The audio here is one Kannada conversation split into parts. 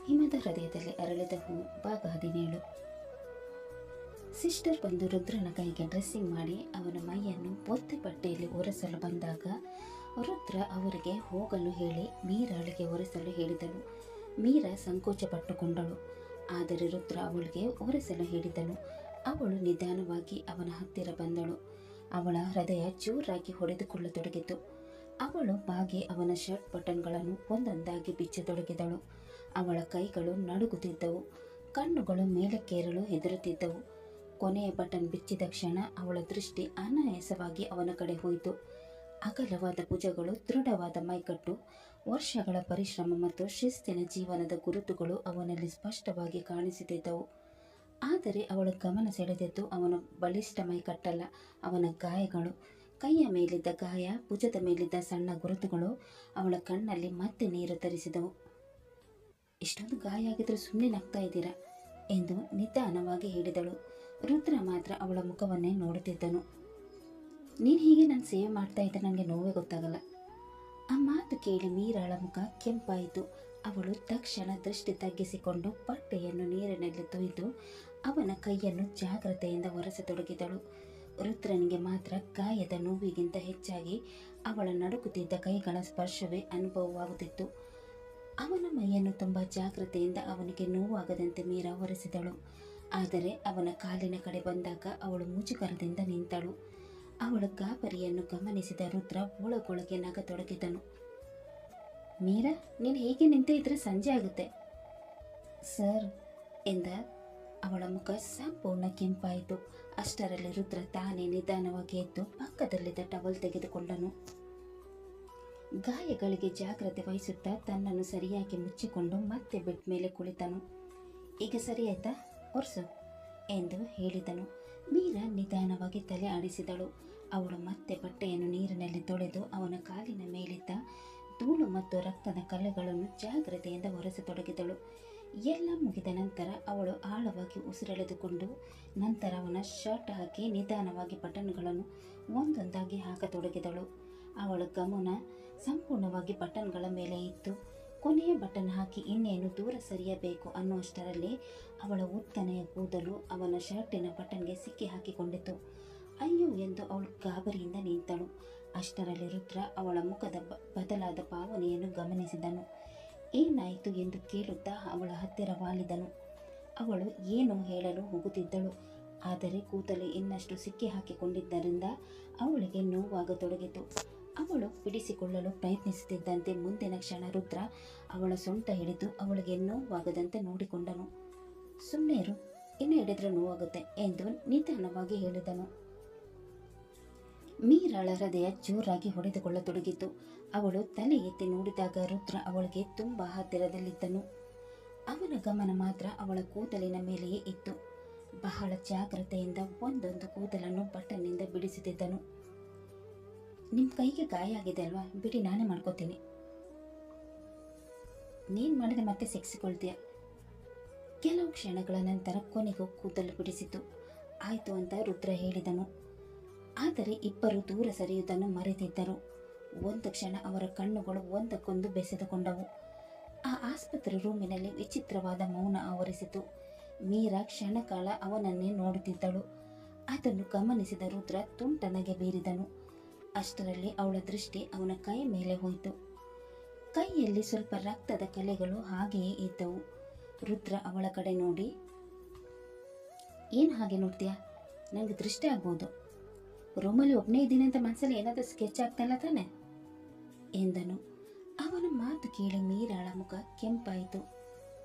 ಹಿಮದ ಹೃದಯದಲ್ಲಿ ಅರಳಿದ ಹೂ ಭಾಗ 17. ಸಿಸ್ಟರ್ ಬಂದು ರುದ್ರನ ಕೈಗೆ ಡ್ರೆಸ್ಸಿಂಗ್ ಮಾಡಿ ಅವನ ಮೈಯನ್ನು ಒತ್ತೆ ಬಟ್ಟೆಯಲ್ಲಿ ಒರೆಸಲು ಬಂದಾಗ ರುದ್ರ ಅವರಿಗೆ ಹೋಗಲು ಹೇಳಿ ಮೀರಾಳಿಗೆ ಒರೆಸಲು ಹೇಳಿದನು. ಮೀರಾ ಸಂಕೋಚ ಪಟ್ಟುಕೊಂಡಳು. ಆದರೆ ರುದ್ರ ಅವಳಿಗೆ ಒರೆಸಲು ಹೇಳಿದನು. ಅವಳು ನಿಧಾನವಾಗಿ ಅವನ ಹತ್ತಿರ ಬಂದಳು. ಅವಳ ಹೃದಯ ಜೋರಾಗಿ ಹೊಡೆದುಕೊಳ್ಳತೊಡಗಿತು. ಅವಳು ಬಾಗಿ ಅವನ ಶರ್ಟ್ ಬಟನ್ಗಳನ್ನು ಒಂದೊಂದಾಗಿ ಬಿಚ್ಚತೊಡಗಿದಳು. ಅವಳ ಕೈಗಳು ನಡುಗುತ್ತಿದ್ದವು. ಕಣ್ಣುಗಳು ಮೇಲಕ್ಕೇರಲು ಹೆದರುತ್ತಿದ್ದವು. ಕೊನೆಯ ಬಟನ್ ಬಿಚ್ಚಿದ ಕ್ಷಣ ಅವಳ ದೃಷ್ಟಿ ಅನಾಯಾಸವಾಗಿ ಅವನ ಕಡೆ ಹೋಯಿತು. ಅಗಲವಾದ ಭುಜಗಳು, ದೃಢವಾದ ಮೈಕಟ್ಟು, ವರ್ಷಗಳ ಪರಿಶ್ರಮ ಮತ್ತು ಶಿಸ್ತಿನ ಜೀವನದ ಗುರುತುಗಳು ಅವನಲ್ಲಿ ಸ್ಪಷ್ಟವಾಗಿ ಕಾಣಿಸುತ್ತಿದ್ದವು. ಆದರೆ ಅವಳ ಗಮನ ಸೆಳೆದಿದ್ದು ಅವನ ಬಲಿಷ್ಠ ಮೈಕಟ್ಟಲ್ಲ, ಅವನ ಗಾಯಗಳು. ಕೈಯ ಮೇಲಿದ್ದ ಗಾಯ, ಭುಜದ ಮೇಲಿದ್ದ ಸಣ್ಣ ಗುರುತುಗಳು ಅವಳ ಕಣ್ಣಲ್ಲಿ ಮತ್ತೆ ನೀರು ತರಿಸಿದವು. ಇಷ್ಟೊಂದು ಗಾಯ ಆಗಿದ್ರೂ ಸುಮ್ಮನೆ ನಗ್ತಾ ಇದ್ದೀರಾ ಎಂದು ನಿಧಾನವಾಗಿ ಹೇಳಿದಳು. ರುದ್ರ ಮಾತ್ರ ಅವಳ ಮುಖವನ್ನೇ ನೋಡುತ್ತಿದ್ದನು. ನೀನು ಹೀಗೆ ನಾನು ಸೇವೆ ಮಾಡ್ತಾ ಇದ್ದರೆ ನನಗೆ ನೋವೇ ಗೊತ್ತಾಗಲ್ಲ. ಆ ಮಾತು ಕೇಳಿ ಮೀರಾಳ ಮುಖ ಕೆಂಪಾಯಿತು. ಅವಳು ತಕ್ಷಣ ದೃಷ್ಟಿ ತಗ್ಗಿಸಿಕೊಂಡು ಬಟ್ಟೆಯನ್ನು ನೀರಿನಲ್ಲಿ ತೊಯ್ದು ಅವನ ಕೈಯನ್ನು ಜಾಗ್ರತೆಯಿಂದ ಒರೆಸತೊಡಗಿದಳು. ರುದ್ರನಿಗೆ ಮಾತ್ರ ಗಾಯದ ನೋವಿಗಿಂತ ಹೆಚ್ಚಾಗಿ ಅವಳ ನಡುಗುತ್ತಿದ್ದ ಕೈಗಳ ಸ್ಪರ್ಶವೇ ಅನುಭವವಾಗುತ್ತಿತ್ತು. ಅವನ ಮೈಯನ್ನು ತುಂಬ ಜಾಗ್ರತೆಯಿಂದ ಅವನಿಗೆ ನೋವಾಗದಂತೆ ಮೀರಾ ಒರೆಸಿದಳು. ಆದರೆ ಅವನ ಕಾಲಿನ ಕಡೆ ಬಂದಾಗ ಅವಳು ಮುಜುಗರದಿಂದ ನಿಂತಳು. ಅವಳ ಗಾಬರಿಯನ್ನು ಗಮನಿಸಿದ ರುದ್ರ ಒಳಗೊಳಗೆ ನಗತೊಡಗಿದನು. ಮೀರಾ, ನೀನು ಹೀಗೆ ನಿಂತೇ ಇದ್ರೆ ಸಂಜೆ ಆಗುತ್ತೆ ಸರ್ ಎಂದ. ಅವಳ ಮುಖ ಸಂಪೂರ್ಣ ಕೆಂಪಾಯಿತು. ಅಷ್ಟರಲ್ಲಿ ರುದ್ರ ತಾನೇ ನಿಧಾನವಾಗಿ ಎದ್ದು ಪಕ್ಕದಲ್ಲಿದ್ದ ಟವಲ್ ತೆಗೆದುಕೊಂಡನು. ಗಾಯಗಳಿಗೆ ಜಾಗ್ರತೆ ವಹಿಸುತ್ತಾ ತನ್ನನ್ನು ಸರಿಯಾಗಿ ಮುಚ್ಚಿಕೊಂಡು ಮತ್ತೆ ಬೆಡ್ ಮೇಲೆ ಕುಳಿತನು. ಈಗ ಸರಿ ಆಯ್ತಾ, ಒರ್ಸು ಎಂದು ಹೇಳಿದನು. ಮೀರಾ ನಿಧಾನವಾಗಿ ತಲೆ ಆಡಿಸಿದಳು. ಅವಳು ಮತ್ತೆ ಬಟ್ಟೆಯನ್ನು ನೀರಿನಲ್ಲಿ ತೊಳೆದು ಅವನ ಕಾಲಿನ ಮೇಲಿದ್ದ ಧೂಳು ಮತ್ತು ರಕ್ತದ ಕಲೆಗಳನ್ನು ಜಾಗ್ರತೆಯಿಂದ ಒರೆಸತೊಡಗಿದಳು. ಎಲ್ಲ ಮುಗಿದ ನಂತರ ಅವಳು ಆಳವಾಗಿ ಉಸಿರೆಳೆದುಕೊಂಡು ನಂತರ ಅವನ ಶರ್ಟ್ ಹಾಕಿ ನಿಧಾನವಾಗಿ ಬಟನ್ಗಳನ್ನು ಒಂದೊಂದಾಗಿ ಹಾಕತೊಡಗಿದಳು. ಅವಳ ಗಮನ ಸಂಪೂರ್ಣವಾಗಿ ಬಟನ್ಗಳ ಮೇಲೆ ಇತ್ತು. ಕೊನೆಯ ಬಟನ್ ಹಾಕಿ ಇನ್ನೇನು ದೂರ ಸರಿಯಬೇಕು ಅನ್ನುವಷ್ಟರಲ್ಲಿ ಅವಳ ಉದ್ದನೆಯ ಕೂದಲು ಅವನ ಶರ್ಟಿನ ಬಟನ್ಗೆ ಸಿಕ್ಕಿ ಹಾಕಿಕೊಂಡಿತು. ಅಯ್ಯೋ ಎಂದು ಅವಳು ಗಾಬರಿಯಿಂದ ನಿಂತಳು. ಅಷ್ಟರಲ್ಲಿ ರುದ್ರ ಅವಳ ಮುಖದ ಬದಲಾದ ಭಾವನೆಯನ್ನು ಗಮನಿಸಿದನು. ಏನಾಯಿತು ಎಂದು ಕೇಳುತ್ತಾ ಅವಳ ಹತ್ತಿರ ವಾಲಿದನು. ಅವಳು ಏನೋ ಹೇಳಲು ಹೋಗುತ್ತಿದ್ದಳು. ಆದರೆ ಕೂದಲು ಇನ್ನಷ್ಟು ಸಿಕ್ಕಿ ಹಾಕಿಕೊಂಡಿದ್ದರಿಂದ ಅವಳಿಗೆ ನೋವಾಗತೊಡಗಿತು. ಅವಳು ಬಿಡಿಸಿಕೊಳ್ಳಲು ಪ್ರಯತ್ನಿಸುತ್ತಿದ್ದಂತೆ ಮುಂದಿನ ಕ್ಷಣ ರುದ್ರ ಅವಳ ಸೊಂಟ ಹಿಡಿದು ಅವಳಿಗೆ ನೋವಾಗದಂತೆ ನೋಡಿಕೊಂಡನು. ಸುಮ್ಮನೆ ಇರು, ಇನ್ನು ಹಿಡಿದ್ರೆ ನೋವಾಗುತ್ತೆ ಎಂದು ನಿಧಾನವಾಗಿ ಹೇಳಿದನು. ಮೀರಾಳ ಹೃದಯ ಜೋರಾಗಿ ಹೊಡೆದುಕೊಳ್ಳತೊಡಗಿತು. ಅವಳು ತಲೆ ಎತ್ತಿ ನೋಡಿದಾಗ ರುದ್ರ ಅವಳಿಗೆ ತುಂಬ ಹತ್ತಿರದಲ್ಲಿದ್ದನು. ಅವನ ಗಮನ ಮಾತ್ರ ಅವಳ ಕೂದಲಿನ ಮೇಲೆಯೇ ಇತ್ತು. ಬಹಳ ಜಾಗ್ರತೆಯಿಂದ ಒಂದೊಂದು ಕೂದಲನ್ನು ಬಟನ್ನಿಂದ ಬಿಡಿಸುತ್ತಿದ್ದನು. ನಿಮ್ಮ ಕೈಗೆ ಗಾಯ ಆಗಿದೆ ಅಲ್ವಾ, ಬಿಡಿ ನಾನೇ ಮಾಡ್ಕೋತೀನಿ. ನೀನು ಮಾಡಿದ ಮತ್ತೆ ಸಿಕ್ಕಿಸಿಕೊಳ್ತೀಯ. ಕೆಲವು ಕ್ಷಣಗಳ ನಂತರ ಕೊನೆಗೂ ಕೂದಲು ಬಿಡಿಸಿತು. ಆಯಿತು ಅಂತ ರುದ್ರ ಹೇಳಿದನು. ಆದರೆ ಇಬ್ಬರು ದೂರ ಸರಿಯುವುದನ್ನು ಮರೆತಿದ್ದರು. ಒಂದು ಕ್ಷಣ ಅವರ ಕಣ್ಣುಗಳು ಒಂದಕ್ಕೊಂದು ಬೆಸೆದುಕೊಂಡವು. ಆ ಆಸ್ಪತ್ರೆ ರೂಮಿನಲ್ಲಿ ವಿಚಿತ್ರವಾದ ಮೌನ ಆವರಿಸಿತು. ಮೀರಾ ಕ್ಷಣಕಾಲ ಅವನನ್ನೇ ನೋಡುತ್ತಿದ್ದಳು. ಅದನ್ನು ಗಮನಿಸಿದ ರುದ್ರ ತುಂಟನಗೆ ಬೀರಿದನು. ಅಷ್ಟರಲ್ಲಿ ಅವಳ ದೃಷ್ಟಿ ಅವನ ಕೈ ಮೇಲೆ ಹೋಯಿತು. ಕೈಯಲ್ಲಿ ಸ್ವಲ್ಪ ರಕ್ತದ ಕಲೆಗಳು ಹಾಗೆಯೇ ಇದ್ದವು. ರುದ್ರ ಅವಳ ಕಡೆ ನೋಡಿ, ಏನು ಹಾಗೆ ನೋಡ್ತೀಯಾ? ನನಗೆ ದೃಷ್ಟಿ ಆಗ್ಬೋದು. ರೂಮಲ್ಲಿ ಒಬ್ಬನೇ ಇದ್ದೀನಿ ಅಂತ ಮನಸ್ಸಲ್ಲಿ ಏನಾದರೂ ಸ್ಕೆಚ್ ಆಗ್ತಾಯಿಲ್ಲ ತಾನೆ ಎಂದನು. ಅವನ ಮಾತು ಕೇಳಿ ಮೀರಾಳ ಮುಖ ಕೆಂಪಾಯಿತು.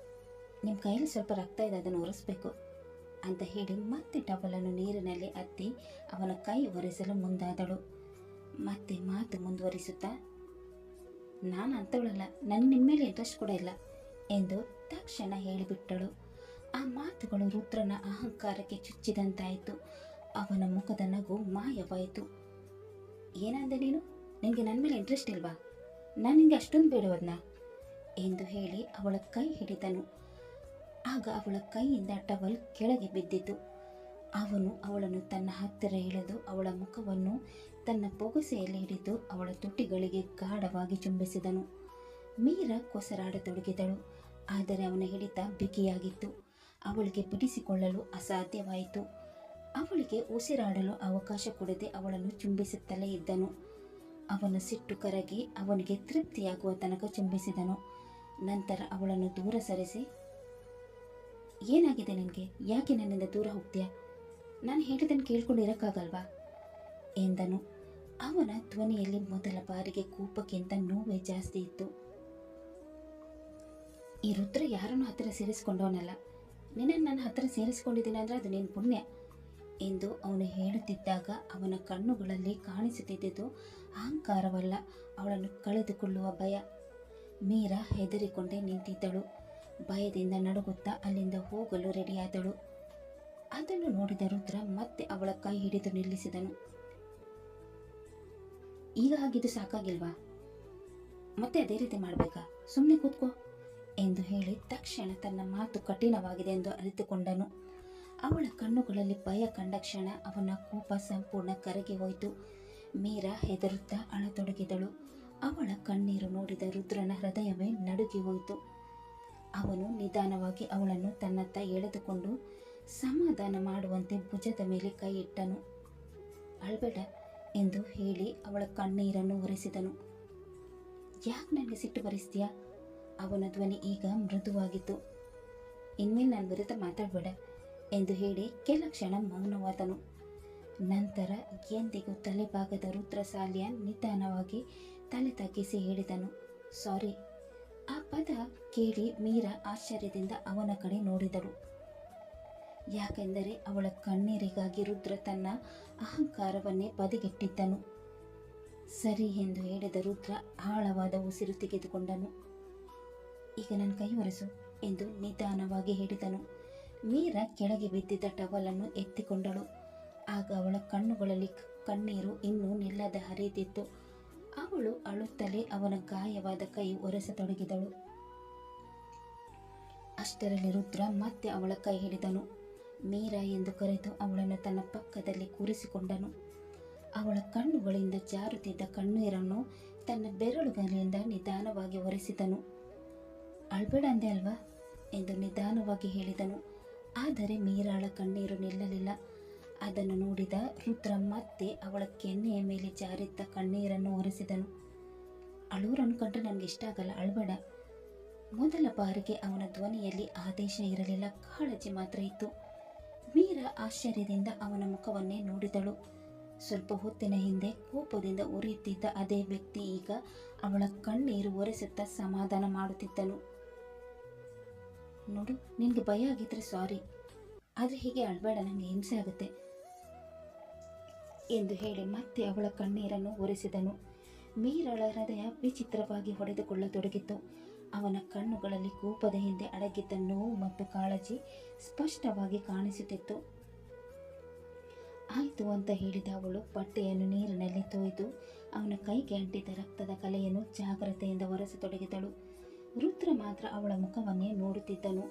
ನಿಮ್ಮ ಕೈಯಲ್ಲಿ ಸ್ವಲ್ಪ ರಕ್ತ ಇದೆ, ಅದನ್ನು ಒರೆಸ್ಬೇಕು ಅಂತ ಹೇಳಿ ಮತ್ತೆ ಟವಲನ್ನು ನೀರಿನಲ್ಲಿ ಅದ್ದಿ ಅವನ ಕೈ ಒರೆಸಲು ಮುಂದಾದಳು. ಮತ್ತೆ ಮಾತು ಮುಂದುವರಿಸುತ್ತಾ, ನಾನು ಅಂತವಳಲ್ಲ, ನನ್ನ ನಿಮ್ಮ ಮೇಲೆ ಇಂಟ್ರೆಸ್ಟ್ ಕೂಡ ಇಲ್ಲ ಎಂದು ತಕ್ಷಣ ಹೇಳಿಬಿಟ್ಟಳು. ಆ ಮಾತುಗಳು ರುದ್ರನ ಅಹಂಕಾರಕ್ಕೆ ಚುಚ್ಚಿದಂತಾಯಿತು. ಅವನ ಮುಖದ ನಗು ಮಾಯವಾಯಿತು. ಏನಂದೆ ನೀನು? ನಿನಗೆ ನನ್ನ ಮೇಲೆ ಇಂಟ್ರೆಸ್ಟ್ ಇಲ್ವಾ? ನಾನು ನಿನಗೆ ಅಷ್ಟೊಂದು ಬೇಡವದ್ನ ಎಂದು ಹೇಳಿ ಅವಳ ಕೈ ಹಿಡಿದನು. ಆಗ ಅವಳ ಕೈಯಿಂದ ಟವಲ್ ಕೆಳಗೆ ಬಿದ್ದಿತು. ಅವನು ಅವಳನ್ನು ತನ್ನ ಹತ್ತಿರ ಎಳೆದು ಅವಳ ಮುಖವನ್ನು ತನ್ನ ಬೊಗಸೆಯಲ್ಲಿ ಹಿಡಿದು ಅವಳ ತುಟಿಗಳಿಗೆ ಗಾಢವಾಗಿ ಚುಂಬಿಸಿದನು. ಮೀರಾ ಕೊಸರಾಡತೊಡಗಿದಳು. ಆದರೆ ಅವನ ಹಿಡಿತ ಬಿಗಿಯಾಗಿತ್ತು. ಅವಳಿಗೆ ಬಿಡಿಸಿಕೊಳ್ಳಲು ಅಸಾಧ್ಯವಾಯಿತು. ಅವಳಿಗೆ ಉಸಿರಾಡಲು ಅವಕಾಶ ಕೊಡದೆ ಅವಳನ್ನು ಚುಂಬಿಸುತ್ತಲೇ ಇದ್ದನು. ಅವನ ಸಿಟ್ಟು ಕರಗಿ ಅವನಿಗೆ ತೃಪ್ತಿಯಾಗುವ ತನಕ ಚುಂಬಿಸಿದನು. ನಂತರ ಅವಳನ್ನು ದೂರ ಸರಿಸಿ, ಏನಾಗಿದೆ ನಿನಗೆ? ಯಾಕೆ ನನ್ನಿಂದ ದೂರ ಹೋಗ್ತೀಯಾ? ನಾನು ಹೇಳಿದ್ದನ್ನು ಕೇಳ್ಕೊಂಡಿರೋಕ್ಕಾಗಲ್ವಾ ಎಂದನು. ಅವನ ಧ್ವನಿಯಲ್ಲಿ ಮೊದಲ ಬಾರಿಗೆ ಕೋಪಕ್ಕಿಂತ ನೋವೇ ಜಾಸ್ತಿ ಇತ್ತು. ಈ ರುದ್ರ ಯಾರನ್ನು ಹತ್ತಿರ ಸೇರಿಸ್ಕೊಂಡವನಲ್ಲ. ನಿನ್ನನ್ನು ನನ್ನ ಹತ್ತಿರ ಸೇರಿಸ್ಕೊಂಡಿದ್ದೀನಿ ಅಂದರೆ ಅದು ನಿನ್ನ ಪುಣ್ಯ ಎಂದು ಅವನು ಹೇಳುತ್ತಿದ್ದಾಗ ಅವನ ಕಣ್ಣುಗಳಲ್ಲಿ ಕಾಣಿಸುತ್ತಿದ್ದುದು ಅಹಂಕಾರವಲ್ಲ, ಅವಳನ್ನು ಕಳೆದುಕೊಳ್ಳುವ ಭಯ. ಮೀರಾ ಹೆದರಿಕೊಂಡೇ ನಿಂತಿದ್ದಳು. ಭಯದಿಂದ ನಡುಗುತ್ತಾ ಅಲ್ಲಿಂದ ಹೋಗಲು ರೆಡಿಯಾದಳು. ಅದನ್ನು ನೋಡಿದ ರುದ್ರ ಮತ್ತೆ ಅವಳ ಕೈ ಹಿಡಿದು ನಿಲ್ಲಿಸಿದನು. ಈಗ ಆಗಿದ್ದು ಸಾಕಾಗಿಲ್ವಾ? ಮತ್ತೆ ಅದೇ ರೀತಿ ಮಾಡಬೇಕಾ? ಸುಮ್ಮನೆ ಕೂತ್ಕೋ ಎಂದು ಹೇಳಿ ತಕ್ಷಣ ತನ್ನ ಮಾತು ಕಠಿಣವಾಗಿದೆ ಎಂದು ಅರಿತುಕೊಂಡನು. ಅವಳ ಕಣ್ಣುಗಳಲ್ಲಿ ಭಯ ಕಂಡ ಕ್ಷಣ ಅವನ ಕೋಪ ಸಂಪೂರ್ಣ ಕರಗಿ ಹೋಯಿತು. ಮೀರಾ ಹೆದರುತ್ತಾ ಅಳತೊಡಗಿದಳು. ಅವಳ ಕಣ್ಣೀರು ನೋಡಿದ ರುದ್ರನ ಹೃದಯವೇ ನಡುಗಿ ಹೋಯಿತು. ಅವನು ನಿಧಾನವಾಗಿ ಅವಳನ್ನು ತನ್ನತ್ತ ಎಳೆದುಕೊಂಡು ಸಮಾಧಾನ ಮಾಡುವಂತೆ ಭುಜದ ಮೇಲೆ ಕೈ ಇಟ್ಟನು. ಅಳ್ಬೇಡ ಎಂದು ಹೇಳಿ ಅವಳ ಕಣ್ಣೀರನ್ನು ಒರೆಸಿದನು. ಯಾಕೆ ನನಗೆ ಸಿಟ್ಟು ಬರಿಸ್ತೀಯಾ? ಅವನ ಧ್ವನಿ ಈಗ ಮೃದುವಾಗಿತ್ತು. ಇನ್ಮೇಲೆ ನನ್ನ ವಿರುದ್ಧ ಮಾತಾಡಬೇಡ ಎಂದು ಹೇಳಿ ಕೆಲ ಕ್ಷಣ ಮೌನವಾದನು. ನಂತರ ಎಂದಿಗೂ ತಲೆಬಾಗದ ರುದ್ರಸಾಲ್ಯ ನಿಧಾನವಾಗಿ ತಲೆ ತಗ್ಗಿಸಿ ಹೇಳಿದನು, ಸಾರಿ. ಆ ಪದ ಕೇಳಿ ಮೀರಾ ಆಶ್ಚರ್ಯದಿಂದ ಅವನ ಕಡೆ ನೋಡಿದಳು. ಯಾಕೆಂದರೆ ಅವಳ ಕಣ್ಣೀರಿಗಾಗಿ ರುದ್ರ ತನ್ನ ಅಹಂಕಾರವನ್ನೇ ಬದಿಗಿಟ್ಟಿದ್ದನು. ಸರಿ ಎಂದು ಹೇಳಿದ ರುದ್ರ ಆಳವಾದ ಉಸಿರು ತೆಗೆದುಕೊಂಡನು. ಈಗ ನನ್ನ ಕೈ ಒರೆಸು ಎಂದು ನಿಧಾನವಾಗಿ ಹೇಳಿದನು. ಮೀರಾ ಕೆಳಗೆ ಬಿದ್ದಿದ್ದ ಟವಲನ್ನು ಎತ್ತಿಕೊಂಡಳು. ಆಗ ಅವಳ ಕಣ್ಣುಗಳಲ್ಲಿ ಕಣ್ಣೀರು ಇನ್ನೂ ನಿಲ್ಲದ ಹರಿಯುತ್ತಿತ್ತು. ಅವಳು ಅಳುತ್ತಲೇ ಅವನ ಗಾಯವಾದ ಕೈ ಒರೆಸತೊಡಗಿದಳು. ಅಷ್ಟರಲ್ಲಿ ರುದ್ರ ಮತ್ತೆ ಅವಳ ಕೈ ಹಿಡಿದನು. ಮೀರಾ ಎಂದು ಕರೆದು ಅವಳನ್ನು ತನ್ನ ಪಕ್ಕದಲ್ಲಿ ಕೂರಿಸಿಕೊಂಡನು. ಅವಳ ಕಣ್ಣುಗಳಿಂದ ಜಾರುತ್ತಿದ್ದ ಕಣ್ಣೀರನ್ನು ತನ್ನ ಬೆರಳುಗಳಿಂದ ನಿಧಾನವಾಗಿ ಒರೆಸಿದನು. ಅಳ್ಬೇಡ ಅಂದೆ ಅಲ್ವಾ ಎಂದು ನಿಧಾನವಾಗಿ ಹೇಳಿದನು. ಆದರೆ ಮೀರಾಳ ಕಣ್ಣೀರು ನಿಲ್ಲಲಿಲ್ಲ. ಅದನ್ನು ನೋಡಿದ ರುದ್ರ ಮತ್ತೆ ಅವಳ ಕೆನ್ನೆಯ ಮೇಲೆ ಜಾರಿದ್ದ ಕಣ್ಣೀರನ್ನು ಒರೆಸಿದನು. ಅಳೂರನ್ನು ಕಂಡ್ರೆ ನನಗೆ ಇಷ್ಟ ಆಗಲ್ಲ, ಅಳ್ಬೇಡ. ಮೊದಲ ಬಾರಿಗೆ ಅವನ ಧ್ವನಿಯಲ್ಲಿ ಆದೇಶ ಇರಲಿಲ್ಲ, ಕಾಳಜಿ ಮಾತ್ರ ಇತ್ತು. ಮೀರಾ ಆಶ್ಚರ್ಯದಿಂದ ಅವನ ಮುಖವನ್ನೇ ನೋಡಿದಳು. ಸ್ವಲ್ಪ ಹೊತ್ತಿನ ಹಿಂದೆ ಕೋಪದಿಂದ ಉರಿಯುತ್ತಿದ್ದ ಅದೇ ವ್ಯಕ್ತಿ ಈಗ ಅವಳ ಕಣ್ಣೀರು ಒರೆಸುತ್ತಾ ಸಮಾಧಾನ ಮಾಡುತ್ತಿದ್ದನು. ನೋಡು, ನಿನಗೆ ಭಯ ಆಗಿದ್ರೆ ಸಾರಿ, ಆದರೆ ಹೀಗೆ ಅಳ್ಬೇಡ, ನನಗೆ ಹಿಂಸೆ ಆಗುತ್ತೆ ಎಂದು ಹೇಳಿ ಮತ್ತೆ ಅವಳ ಕಣ್ಣೀರನ್ನು ಒರೆಸಿದನು. ಮೀರಾಳ ಹೃದಯ ವಿಚಿತ್ರವಾಗಿ ಹೊಡೆದುಕೊಳ್ಳತೊಡಗಿತು. ಅವನ ಕಣ್ಣುಗಳಲ್ಲಿ ಕೋಪದ ಹಿಂದೆ ಅಡಗಿದ್ದ ನೋವು ಮತ್ತು ಕಾಳಜಿ ಸ್ಪಷ್ಟವಾಗಿ ಕಾಣಿಸುತ್ತಿತ್ತು. ಆಯಿತು ಅಂತ ಹೇಳಿದ ಅವಳು ಬಟ್ಟೆಯನ್ನು ನೀರಿನಲ್ಲಿ ತೊಯ್ದು ಅವನ ಕೈಗೆ ಅಂಟಿದ ರಕ್ತದ ಕಲೆಯನ್ನು ಜಾಗ್ರತೆಯಿಂದ ಒರೆಸತೊಡಗಿದಳು. ರುದ್ರ ಮಾತ್ರ ಅವಳ ಮುಖವನ್ನೇ ನೋಡುತ್ತಿದ್ದನು.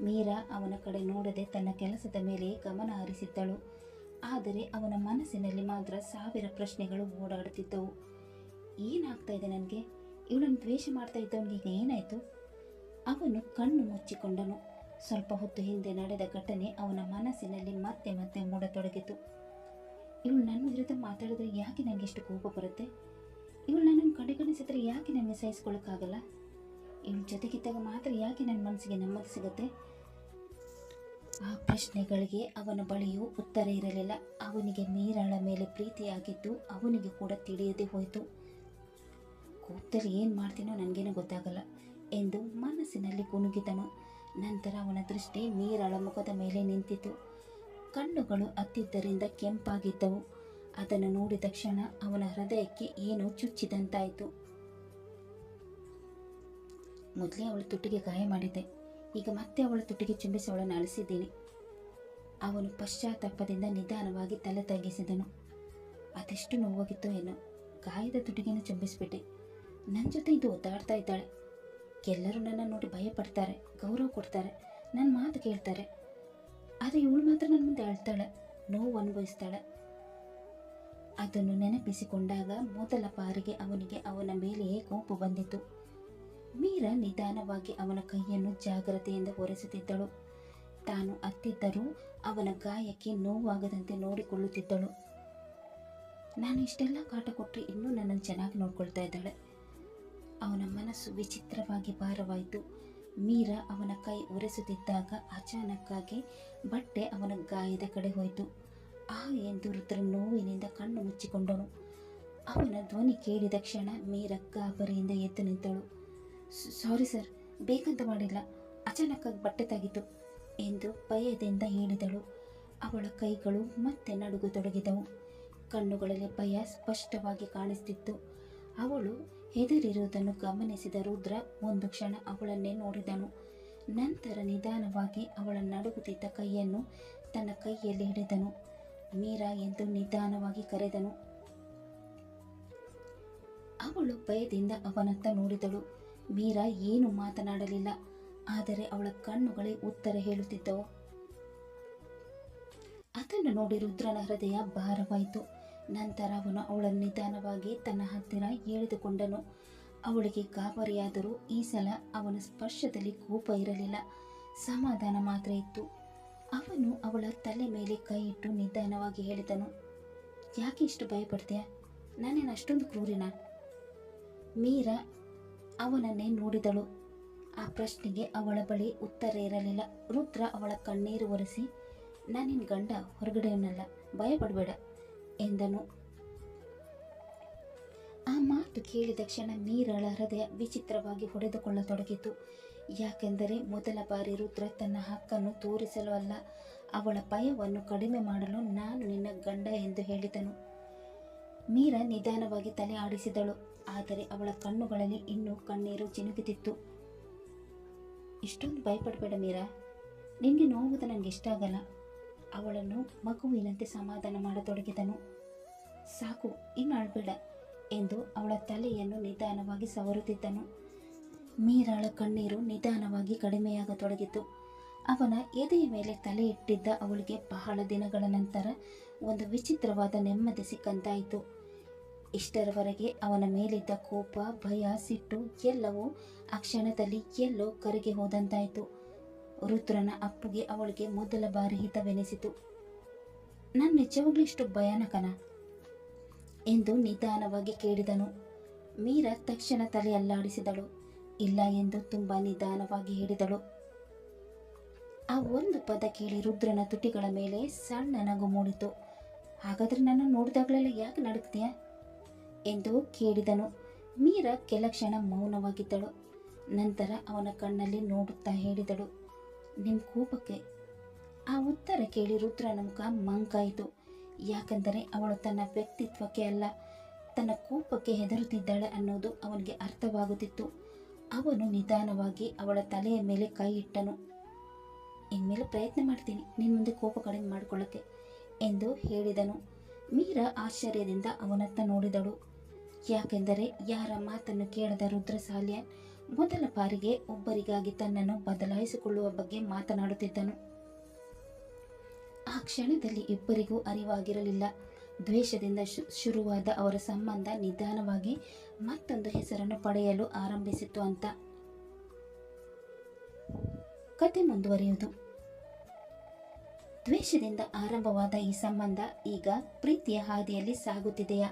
ಮೀರಾ ಅವನ ಕಡೆ ನೋಡದೆ ತನ್ನ ಕೆಲಸದ ಮೇಲೆ ಗಮನ ಹರಿಸಿದ್ದಳು. ಆದರೆ ಅವನ ಮನಸ್ಸಿನಲ್ಲಿ ಮಾತ್ರ ಸಾವಿರ ಪ್ರಶ್ನೆಗಳು ಓಡಾಡುತ್ತಿದ್ದವು. ಏನಾಗ್ತಾ ಇದೆ ನನಗೆ? ಇವಳನ್ನು ದ್ವೇಷ ಮಾಡ್ತಾ ಇದ್ದವನಿಗೆ ಏನಾಯಿತು? ಅವನು ಕಣ್ಣು ಮುಚ್ಚಿಕೊಂಡನು. ಸ್ವಲ್ಪ ಹೊತ್ತು ಹಿಂದೆ ನಡೆದ ಘಟನೆ ಅವನ ಮನಸ್ಸಿನಲ್ಲಿ ಮತ್ತೆ ಮತ್ತೆ ಮೂಡತೊಡಗಿತು. ಇವಳು ನನ್ನ ವಿರುದ್ಧ ಮಾತಾಡಿದ್ರೆ ಯಾಕೆ ನನಗೆ ಎಷ್ಟು ಕೋಪ ಬರುತ್ತೆ? ಇವಳು ನನ್ನನ್ನು ಕಡೆಗಣಿಸಿದ್ರೆ ಯಾಕೆ ನನಗೆ ಸಹಿಸ್ಕೊಳ್ಳೋಕ್ಕಾಗಲ್ಲ? ಇವಳ ಜೊತೆಗಿದ್ದಾಗ ಮಾತ್ರ ಯಾಕೆ ನನ್ನ ಮನಸ್ಸಿಗೆ ನೆಮ್ಮದಿ ಸಿಗುತ್ತೆ? ಆ ಪ್ರಶ್ನೆಗಳಿಗೆ ಅವನ ಬಳಿಯೂ ಉತ್ತರ ಇರಲಿಲ್ಲ. ಅವನಿಗೆ ಮೀರಾಳ ಮೇಲೆ ಪ್ರೀತಿಯಾಗಿದ್ದು ಅವನಿಗೆ ಕೂಡ ತಿಳಿಯದೆ ಹೋಯಿತು. ಕೋಪದಲ್ಲಿ ಏನು ಮಾಡ್ತೀನೋ ನನಗೇನೋ ಗೊತ್ತಾಗಲ್ಲ ಎಂದು ಮನಸ್ಸಿನಲ್ಲಿ ಕುಣುಗಿದನು. ನಂತರ ಅವನ ದೃಷ್ಟಿ ಮೀರಾಳ ಮುಖದ ಮೇಲೆ ನಿಂತಿತು. ಕಣ್ಣುಗಳು ಅತ್ತಿದ್ದರಿಂದ ಕೆಂಪಾಗಿದ್ದವು. ಅದನ್ನು ನೋಡಿದ ಕ್ಷಣ ಅವನ ಹೃದಯಕ್ಕೆ ಏನೋ ಚುಚ್ಚಿದಂತಾಯಿತು. ಮೊದಲೇ ಅವಳ ತುಟಿಗೆ ಗಾಯ ಮಾಡಿದ್ದೆ, ಈಗ ಮತ್ತೆ ಅವಳ ತುಟಿಗೆ ಚುಂಬಿಸಿ ಅವಳನ್ನು ಅಳಿಸಿದ್ದೀನಿ. ಅವನು ಪಶ್ಚಾತ್ತಾಪದಿಂದ ನಿಧಾನವಾಗಿ ತಲೆ ತಗ್ಗಿಸಿದನು. ಅದೆಷ್ಟು ನೋವಾಗಿತ್ತು ಏನೋ, ಗಾಯದ ತುಟಿಗೆನ ಚುಂಬಿಸಿಬಿಟ್ಟೆ. ನನ್ನ ಜೊತೆ ಇದು ಒದ್ದಾಡ್ತಾ ಇದ್ದಾಳೆ. ಎಲ್ಲರೂ ನನ್ನ ನೋಡಿ ಭಯ ಪಡ್ತಾರೆ, ಗೌರವ ಕೊಡ್ತಾರೆ, ನನ್ನ ಮಾತು ಕೇಳ್ತಾರೆ. ಆದರೆ ಇವಳು ಮಾತ್ರ ನನ್ನ ಮುಂದೆ ಅಳ್ತಾಳೆ, ನೋವು ಅನುಭವಿಸ್ತಾಳೆ. ಅದನ್ನು ನೆನಪಿಸಿಕೊಂಡಾಗ ಮೊದಲ ಬಾರಿಗೆ ಅವನಿಗೆ ಅವನ ಮೇಲೆಯೇ ಕೋಪ ಬಂದಿತು. ಮೀರಾ ನಿಧಾನವಾಗಿ ಅವನ ಕೈಯನ್ನು ಜಾಗ್ರತೆಯಿಂದ ಒರೆಸುತ್ತಿದ್ದಳು. ತಾನು ಅತ್ತಿದ್ದರೂ ಅವನ ಗಾಯಕ್ಕೆ ನೋವಾಗದಂತೆ ನೋಡಿಕೊಳ್ಳುತ್ತಿದ್ದಳು. ನಾನು ಇಷ್ಟೆಲ್ಲ ಕಾಟ ಕೊಟ್ಟರೆ ಇನ್ನೂ ನನ್ನನ್ನು ಚೆನ್ನಾಗಿ ನೋಡ್ಕೊಳ್ತಾ ಇದ್ದಾಳೆ. ಅವನ ಮನಸ್ಸು ವಿಚಿತ್ರವಾಗಿ ಭಾರವಾಯಿತು. ಮೀರಾ ಅವನ ಕೈ ಒರೆಸುತ್ತಿದ್ದಾಗ ಅಚಾನಕ್ಕಾಗಿ ಬಟ್ಟೆ ಅವನ ಗಾಯದ ಕಡೆ ಹೋಯಿತು. ಎಂದು ರುದ್ರ ನೋವಿನಿಂದ ಕಣ್ಣು ಮುಚ್ಚಿಕೊಂಡನು. ಅವನ ಧ್ವನಿ ಕೇಳಿದ ಕ್ಷಣ ಮೀರಾ ಗಾಬರಿಯಿಂದ ಎದ್ದು ನಿಂತಳು. ಸಾರಿ ಸರ್, ಬೇಕಂತ ಮಾಡಿಲ್ಲ, ಅಚಾನಕ್ಕಾಗಿ ಬಟ್ಟೆ ತಾಗಿತು ಎಂದು ಭಯದಿಂದ ಹೇಳಿದಳು. ಅವಳ ಕೈಗಳು ಮತ್ತೆ ನಡುಗತೊಡಗಿದವು. ಕಣ್ಣುಗಳಲ್ಲಿ ಭಯ ಸ್ಪಷ್ಟವಾಗಿ ಕಾಣಿಸ್ತಿತ್ತು. ಅವಳು ಹೆದರಿರುವುದನ್ನು ಗಮನಿಸಿದ ರುದ್ರ ಒಂದು ಕ್ಷಣ ಅವಳನ್ನೇ ನೋಡಿದನು. ನಂತರ ನಿಧಾನವಾಗಿ ಅವಳ ನಡುಗುತ್ತಿದ್ದ ಕೈಯನ್ನು ತನ್ನ ಕೈಯಲ್ಲಿ ಹಿಡಿದನು. ಮೀರಾ ಎಂದು ನಿಧಾನವಾಗಿ ಕರೆದನು. ಅವಳು ಭಯದಿಂದ ಅವನತ್ತ ನೋಡಿದಳು. ಮೀರಾ ಏನು ಮಾತನಾಡಲಿಲ್ಲ, ಆದರೆ ಅವಳ ಕಣ್ಣುಗಳೇ ಉತ್ತರ ಹೇಳುತ್ತಿದ್ದವು. ಅದನ್ನು ನೋಡಿ ರುದ್ರನ ಹೃದಯ ಭಾರವಾಯಿತು. ನಂತರ ಅವನು ಅವಳನ್ನು ನಿಧಾನವಾಗಿ ತನ್ನ ಹತ್ತಿರ ಎಳೆದುಕೊಂಡನು. ಅವಳಿಗೆ ಗಾಬರಿಯಾದರೂ ಈ ಸಲ ಅವನ ಸ್ಪರ್ಶದಲ್ಲಿ ಕೋಪ ಇರಲಿಲ್ಲ, ಸಮಾಧಾನ ಮಾತ್ರ ಇತ್ತು. ಅವನು ಅವಳ ತಲೆ ಮೇಲೆ ಕೈ ಇಟ್ಟು ನಿಧಾನವಾಗಿ ಹೇಳಿದನು, ಯಾಕೆ ಇಷ್ಟು ಭಯಪಡ್ತೀಯ? ನಾನೇನು ಅಷ್ಟೊಂದು ಕ್ರೂರಿನ? ಮೀರಾ ಅವನನ್ನೇ ನೋಡಿದಳು. ಆ ಪ್ರಶ್ನೆಗೆ ಅವಳ ಬಳಿ ಉತ್ತರ ಇರಲಿಲ್ಲ. ರುದ್ರ ಅವಳ ಕಣ್ಣೀರು ಒರೆಸಿ, ನಾನಿನ್ ಗಂಡ ಹೊರಗಡೆಯವನಲ್ಲ, ಭಯಪಡಬೇಡ ಎಂದನು. ಆ ಮಾತು ಕೇಳಿದ ಕ್ಷಣ ಮೀರಾಳ ಹೃದಯ ವಿಚಿತ್ರವಾಗಿ ಹೊಡೆದುಕೊಳ್ಳತೊಡಗಿತು. ಯಾಕೆಂದರೆ ಮೊದಲ ಬಾರಿ ರುದ್ರ ತನ್ನ ಹಕ್ಕನ್ನು ತೋರಿಸಲು ಅಲ್ಲ, ಅವಳ ಭಯವನ್ನು ಕಡಿಮೆ ಮಾಡಲು ನಾನು ನಿನ್ನ ಗಂಡ ಎಂದು ಹೇಳಿದನು. ಮೀರಾ ನಿಧಾನವಾಗಿ ತಲೆ ಆಡಿಸಿದಳು, ಆದರೆ ಅವಳ ಕಣ್ಣುಗಳಲ್ಲಿ ಇನ್ನೂ ಕಣ್ಣೀರು ಚಿನುಗುತ್ತಿತ್ತು. ಇಷ್ಟೊಂದು ಭಯಪಡಬೇಡ ಮೀರಾ, ನಿನಗೆ ನೋವುದು ನನಗೆ ಇಷ್ಟ ಆಗಲ್ಲ. ಅವಳನ್ನು ಮಗುವಿನಂತೆ ಸಮಾಧಾನ ಮಾಡತೊಡಗಿದನು. ಸಾಕು, ಇನ್ನು ಅಳಬೇಡ ಎಂದು ಅವಳ ತಲೆಯನ್ನು ನಿಧಾನವಾಗಿ ಸವರುತ್ತಿದ್ದನು. ಮೀರಾಳ ಕಣ್ಣೀರು ನಿಧಾನವಾಗಿ ಕಡಿಮೆಯಾಗತೊಡಗಿತು. ಅವನ ಎದೆಯ ಮೇಲೆ ತಲೆ ಇಟ್ಟಿದ್ದ ಅವಳಿಗೆ ಬಹಳ ದಿನಗಳ ನಂತರ ಒಂದು ವಿಚಿತ್ರವಾದ ನೆಮ್ಮದಿ ಸಿಕ್ಕಂತಾಯಿತು. ಇಷ್ಟರವರೆಗೆ ಅವನ ಮೇಲಿದ್ದ ಕೋಪ, ಭಯ, ಸಿಟ್ಟು ಎಲ್ಲವೂ ಆ ಕ್ಷಣದಲ್ಲಿ ಎಲ್ಲೋ ಕರಗಿ ಹೋದಂತಾಯಿತು. ರುದ್ರನ ಅಪ್ಪುಗೆ ಅವಳಿಗೆ ಮೊದಲ ಬಾರಿ ಹಿತವೆನಿಸಿತು. ನಾನು ನಿಜವಾಗ್ಲೂ ಇಷ್ಟು ಭಯಾನಕನ ಎಂದು ನಿಧಾನವಾಗಿ ಕೇಳಿದನು. ಮೀರಾ ತಕ್ಷಣ ತಲೆ ಅಲ್ಲಾಡಿಸಿದಳು. ಇಲ್ಲ ಎಂದು ತುಂಬಾ ನಿಧಾನವಾಗಿ ಹೇಳಿದಳು. ಆ ಒಂದು ಪದ ಕೇಳಿ ರುದ್ರನ ತುಟಿಗಳ ಮೇಲೆ ಸಣ್ಣ ನಗು ಮೂಡಿತು. ಹಾಗಾದ್ರೆ ನನ್ನ ನೋಡಿದಾಗಲೆಲ್ಲ ಯಾಕೆ ನಡುಗ್ತೀಯ ಎಂದು ಕೇಳಿದನು. ಮೀರಾ ಕೆಲ ಕ್ಷಣ ಮೌನವಾಗಿದ್ದಳು. ನಂತರ ಅವನ ಕಣ್ಣಲ್ಲಿ ನೋಡುತ್ತಾ ಹೇಳಿದಳು, ನಿಮ್ಮ ಕೋಪಕ್ಕೆ. ಆ ಉತ್ತರ ಕೇಳಿ ರುದ್ರನ ಮುಖ ಮಂಕಾಯಿತು. ಯಾಕೆಂದರೆ ಅವಳು ತನ್ನ ವ್ಯಕ್ತಿತ್ವಕ್ಕೆ ಅಲ್ಲ, ತನ್ನ ಕೋಪಕ್ಕೆ ಹೆದರುತ್ತಿದ್ದಾಳೆ ಅನ್ನೋದು ಅವನಿಗೆ ಅರ್ಥವಾಗುತ್ತಿತ್ತು. ಅವನು ನಿಧಾನವಾಗಿ ಅವಳ ತಲೆಯ ಮೇಲೆ ಕೈ ಇಟ್ಟನು. ಇನ್ಮೇಲೆ ಪ್ರಯತ್ನ ಮಾಡ್ತೀನಿ ನಿನ್ನ ಮುಂದೆ ಕೋಪ ಕಡಿಮೆ ಮಾಡಿಕೊಳ್ಳಕ್ಕೆ ಎಂದು ಹೇಳಿದನು. ಮೀರಾ ಆಶ್ಚರ್ಯದಿಂದ ಅವನತ್ತ ನೋಡಿದಳು. ಯಾಕೆಂದರೆ ಯಾರ ಮಾತನ್ನು ಕೇಳದ ರುದ್ರ ಸಾಲ್ಯಾನ್ ಮೊದಲ ಬಾರಿಗೆ ಒಬ್ಬರಿಗಾಗಿ ತನ್ನನ್ನು ಬದಲಾಯಿಸಿಕೊಳ್ಳುವ ಬಗ್ಗೆ ಮಾತನಾಡುತ್ತಿದ್ದನು. ಆ ಕ್ಷಣದಲ್ಲಿ ಇಬ್ಬರಿಗೂ ಅರಿವಾಗಿರಲಿಲ್ಲ. ದ್ವೇಷದಿಂದ ಶುರುವಾದ ಅವರ ಸಂಬಂಧ ನಿಧಾನವಾಗಿ ಮತ್ತೊಂದು ಹೆಸರನ್ನು ಪಡೆಯಲು ಆರಂಭಿಸಿತು ಅಂತ. ಕತೆ ಮುಂದುವರಿಯುವುದು. ದ್ವೇಷದಿಂದ ಆರಂಭವಾದ ಈ ಸಂಬಂಧ ಈಗ ಪ್ರೀತಿಯ ಹಾದಿಯಲ್ಲಿ ಸಾಗುತ್ತಿದೆಯಾ?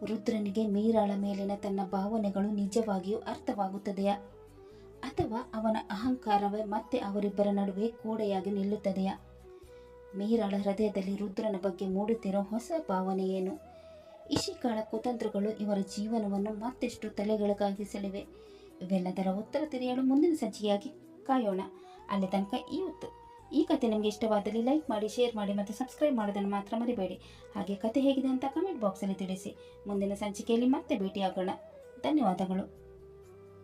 ರುದ್ರನಿಗೆ ಮೀರಾಳ ಮೇಲಿನ ತನ್ನ ಭಾವನೆಗಳು ನಿಜವಾಗಿಯೂ ಅರ್ಥವಾಗುತ್ತದೆಯಾ? ಅಥವಾ ಅವನ ಅಹಂಕಾರವೇ ಮತ್ತೆ ಅವರಿಬ್ಬರ ನಡುವೆ ಗೋಡೆಯಾಗಿ ನಿಲ್ಲುತ್ತದೆಯಾ? ಮೀರಾಳ ಹೃದಯದಲ್ಲಿ ರುದ್ರನ ಬಗ್ಗೆ ಮೂಡುತ್ತಿರೋ ಹೊಸ ಭಾವನೆ ಏನು? ಇಶಿಕಾಳ ಕುತಂತ್ರಗಳು ಇವರ ಜೀವನವನ್ನು ಮತ್ತೆಷ್ಟು ತಲೆಗಳಿಗಾಗಿಸಲಿವೆ? ಇವೆಲ್ಲದರ ಉತ್ತರ ತಿಳಿಯಲು ಮುಂದಿನ ಸಂಚಿಕೆಯಾಗಿ ಕಾಯೋಣ. ಅಲ್ಲಿ ತನಕ ಈ ಕತೆ ನಿಮಗೆ ಇಷ್ಟವಾದಲ್ಲಿ ಲೈಕ್ ಮಾಡಿ, ಶೇರ್ ಮಾಡಿ ಮತ್ತು ಸಬ್ಸ್ಕ್ರೈಬ್ ಮಾಡೋದನ್ನು ಮಾತ್ರ ಮರಿಬೇಡಿ. ಹಾಗೆ ಕತೆ ಹೇಗಿದೆ ಅಂತ ಕಮೆಂಟ್ ಬಾಕ್ಸಲ್ಲಿ ತಿಳಿಸಿ. ಮುಂದಿನ ಸಂಚಿಕೆಯಲ್ಲಿ ಮತ್ತೆ ಭೇಟಿಯಾಗೋಣ. ಧನ್ಯವಾದಗಳು.